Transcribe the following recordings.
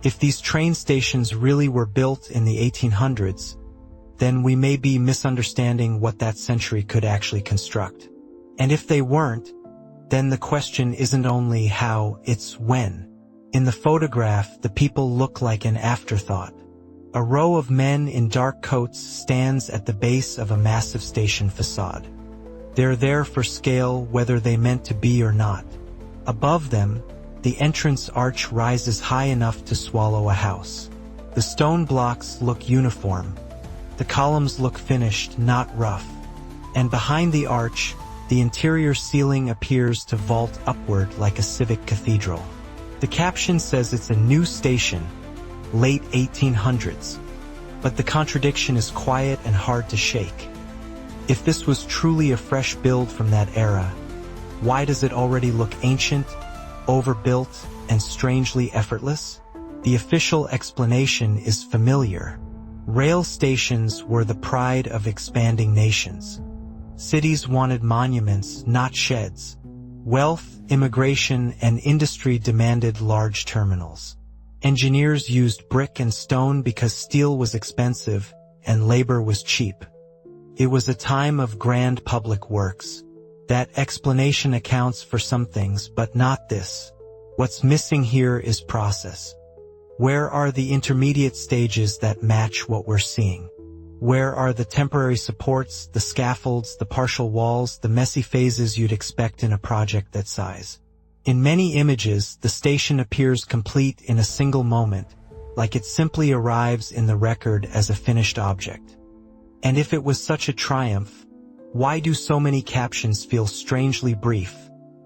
If these train stations really were built in the 1800s, then we may be misunderstanding what that century could actually construct. And if they weren't, then the question isn't only how, it's when. In the photograph, the people look like an afterthought. A row of men in dark coats stands at the base of a massive station facade. They're there for scale, whether they meant to be or not. Above them, the entrance arch rises high enough to swallow a house. The stone blocks look uniform. The columns look finished, not rough. And behind the arch, the interior ceiling appears to vault upward like a civic cathedral. The caption says it's a new station, late 1800s. But the contradiction is quiet and hard to shake. If this was truly a fresh build from that era, why does it already look ancient, overbuilt, and strangely effortless? The official explanation is familiar. Rail stations were the pride of expanding nations. Cities wanted monuments, not sheds. Wealth, immigration, and industry demanded large terminals. Engineers used brick and stone because steel was expensive and labor was cheap. It was a time of grand public works. That explanation accounts for some things, but not this. What's missing here is process. Where are the intermediate stages that match what we're seeing? Where are the temporary supports, the scaffolds, the partial walls, the messy phases you'd expect in a project that size? In many images, the station appears complete in a single moment, like it simply arrives in the record as a finished object. And if it was such a triumph, why do so many captions feel strangely brief,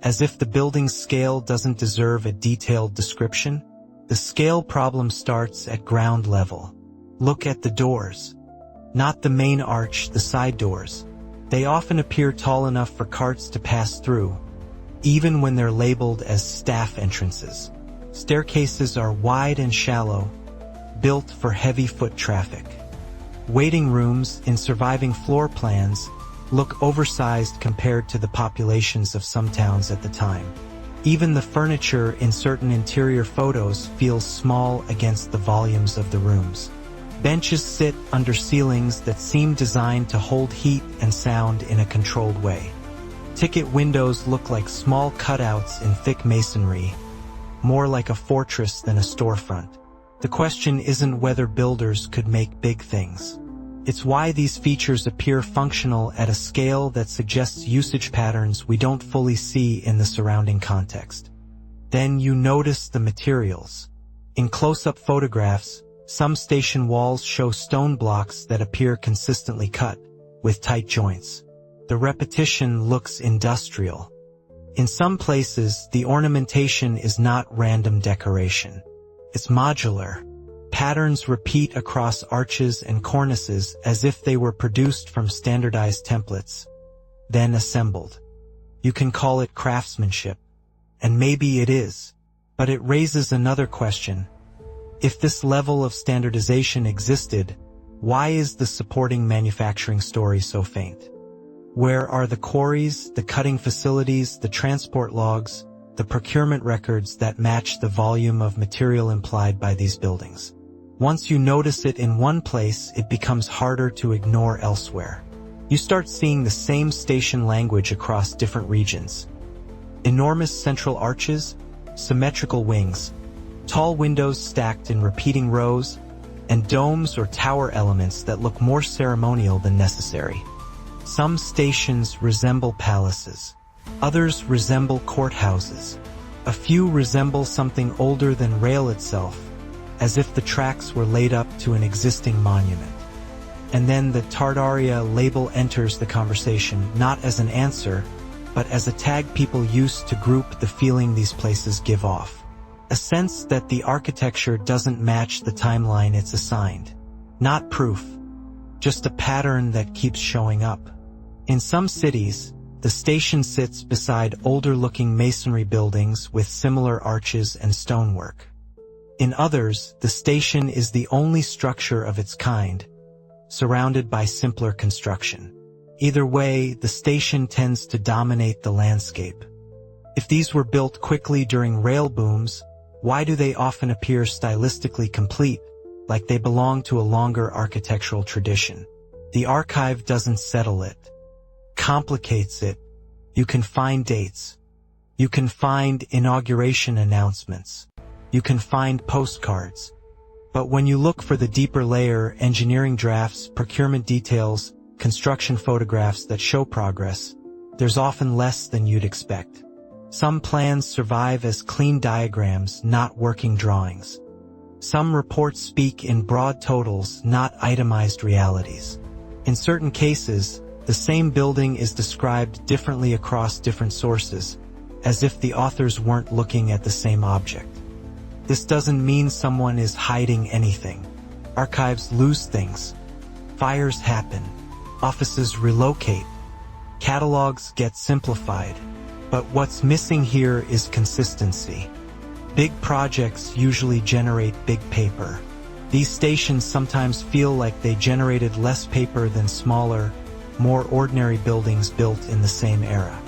as if the building's scale doesn't deserve a detailed description? The scale problem starts at ground level. Look at the doors. Not the main arch, the side doors. They often appear tall enough for carts to pass through, even when they're labeled as staff entrances. Staircases are wide and shallow, built for heavy foot traffic. Waiting rooms, in surviving floor plans, look oversized compared to the populations of some towns at the time. Even the furniture in certain interior photos feels small against the volumes of the rooms. Benches sit under ceilings that seem designed to hold heat and sound in a controlled way. Ticket windows look like small cutouts in thick masonry, more like a fortress than a storefront. The question isn't whether builders could make big things. It's why these features appear functional at a scale that suggests usage patterns we don't fully see in the surrounding context. Then you notice the materials. In close-up photographs, some station walls show stone blocks that appear consistently cut, with tight joints. The repetition looks industrial. In some places, the ornamentation is not random decoration. It's modular. Patterns repeat across arches and cornices as if they were produced from standardized templates, then assembled. You can call it craftsmanship, and maybe it is, but it raises another question. If this level of standardization existed, why is the supporting manufacturing story so faint? Where are the quarries, the cutting facilities, the transport logs, the procurement records that match the volume of material implied by these buildings? Once you notice it in one place, it becomes harder to ignore elsewhere. You start seeing the same station language across different regions. Enormous central arches, symmetrical wings, tall windows stacked in repeating rows, and domes or tower elements that look more ceremonial than necessary. Some stations resemble palaces. Others resemble courthouses. A few resemble something older than rail itself, as if the tracks were laid up to an existing monument. And then the Tartaria label enters the conversation, not as an answer, but as a tag people use to group the feeling these places give off. A sense that the architecture doesn't match the timeline it's assigned. Not proof, just a pattern that keeps showing up. In some cities, the station sits beside older-looking masonry buildings with similar arches and stonework. In others, the station is the only structure of its kind, surrounded by simpler construction. Either way, the station tends to dominate the landscape. If these were built quickly during rail booms, Why do they often appear stylistically complete, like they belong to a longer architectural tradition? The archive doesn't settle it, complicates it. You can find dates. You can find inauguration announcements. You can find postcards. But when you look for the deeper layer, engineering drafts, procurement details, construction photographs that show progress, there's often less than you'd expect. Some plans survive as clean diagrams, not working drawings. Some reports speak in broad totals, not itemized realities. In certain cases, the same building is described differently across different sources, as if the authors weren't looking at the same object. This doesn't mean someone is hiding anything. Archives lose things. Fires happen. Offices relocate. Catalogs get simplified. But what's missing here is consistency. Big projects usually generate big paper. These stations sometimes feel like they generated less paper than smaller, more ordinary buildings built in the same era.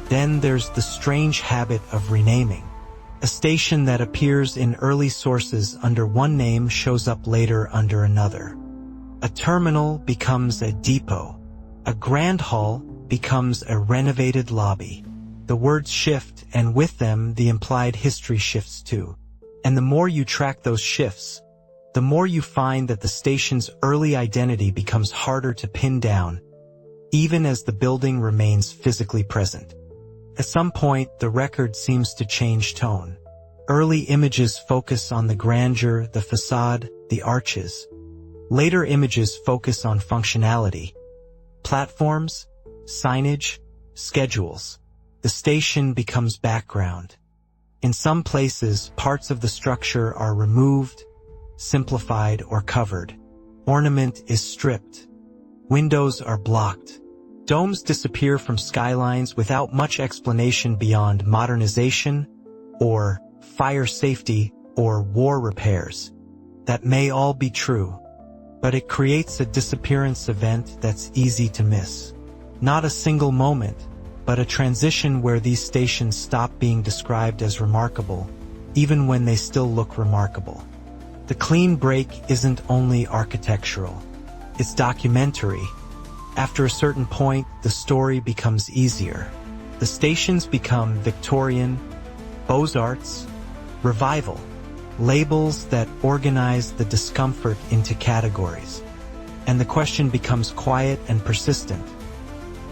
Then there's the strange habit of renaming. A station that appears in early sources under one name shows up later under another. A terminal becomes a depot. A grand hall becomes a renovated lobby. The words shift, and with them the implied history shifts too. And the more you track those shifts, the more you find that the station's early identity becomes harder to pin down, even as the building remains physically present. At some point, the record seems to change tone. Early images focus on the grandeur, the facade, the arches. Later images focus on functionality. Platforms, signage, schedules. The station becomes background. In some places, parts of the structure are removed, simplified, or covered. Ornament is stripped. Windows are blocked. Domes disappear from skylines without much explanation beyond modernization, or fire safety, or war repairs. That may all be true, but it creates a disappearance event that's easy to miss. Not a single moment, but a transition where these stations stop being described as remarkable, even when they still look remarkable. The clean break isn't only architectural, it's documentary. After a certain point, the story becomes easier. The stations become Victorian, Beaux-Arts, Revival, labels that organize the discomfort into categories. And the question becomes quiet and persistent.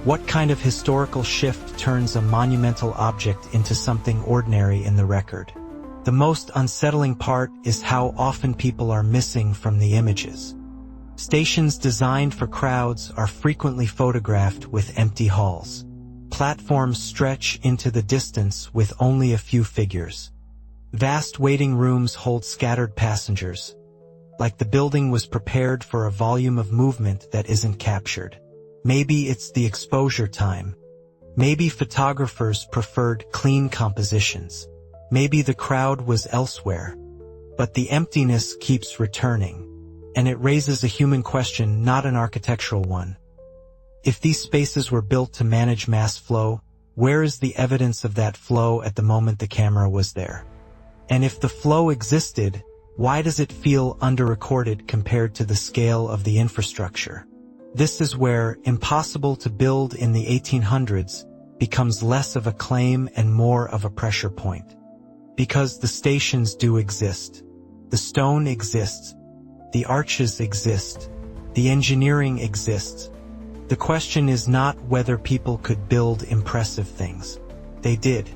What kind of historical shift turns a monumental object into something ordinary in the record? The most unsettling part is how often people are missing from the images. Stations designed for crowds are frequently photographed with empty halls. Platforms stretch into the distance with only a few figures. Vast waiting rooms hold scattered passengers, like the building was prepared for a volume of movement that isn't captured. Maybe it's the exposure time. Maybe photographers preferred clean compositions. Maybe the crowd was elsewhere. But the emptiness keeps returning. And it raises a human question, not an architectural one. If these spaces were built to manage mass flow, where is the evidence of that flow at the moment the camera was there? And if the flow existed, why does it feel under-recorded compared to the scale of the infrastructure? This is where impossible to build in the 1800s becomes less of a claim and more of a pressure point. Because the stations do exist. The stone exists. The arches exist. The engineering exists. The question is not whether people could build impressive things. They did.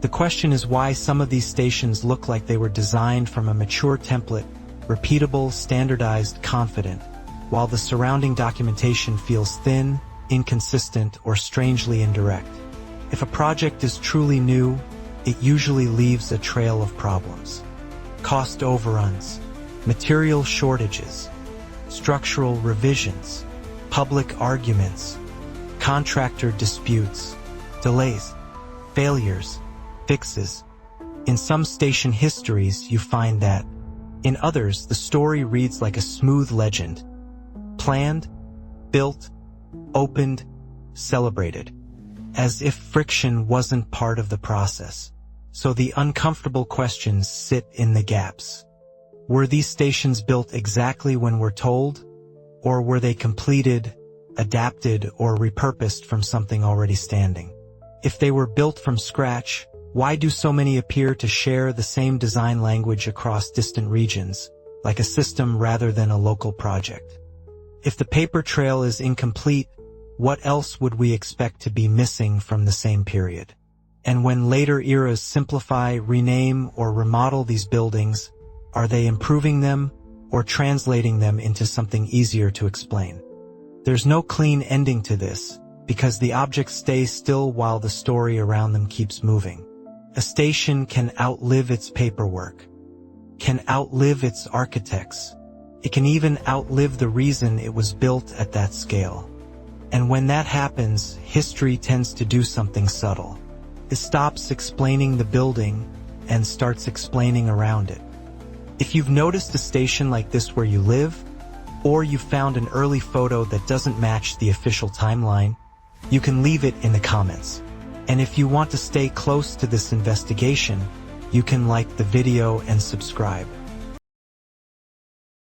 The question is why some of these stations look like they were designed from a mature template, repeatable, standardized, confident, while the surrounding documentation feels thin, inconsistent, or strangely indirect. If a project is truly new, it usually leaves a trail of problems. Cost overruns, material shortages, structural revisions, public arguments, contractor disputes, delays, failures, fixes. In some station histories, you find that. In others, the story reads like a smooth legend. Planned, built, opened, celebrated. As if friction wasn't part of the process. So the uncomfortable questions sit in the gaps. Were these stations built exactly when we're told? Or were they completed, adapted, or repurposed from something already standing? If they were built from scratch, why do so many appear to share the same design language across distant regions, like a system rather than a local project? If the paper trail is incomplete, what else would we expect to be missing from the same period? And when later eras simplify, rename, or remodel these buildings, are they improving them or translating them into something easier to explain? There's no clean ending to this, because the objects stay still while the story around them keeps moving. A station can outlive its paperwork, can outlive its architects. It can even outlive the reason it was built at that scale. And when that happens, history tends to do something subtle. It stops explaining the building and starts explaining around it. If you've noticed a station like this where you live, or you found an early photo that doesn't match the official timeline, you can leave it in the comments. And if you want to stay close to this investigation, you can like the video and subscribe.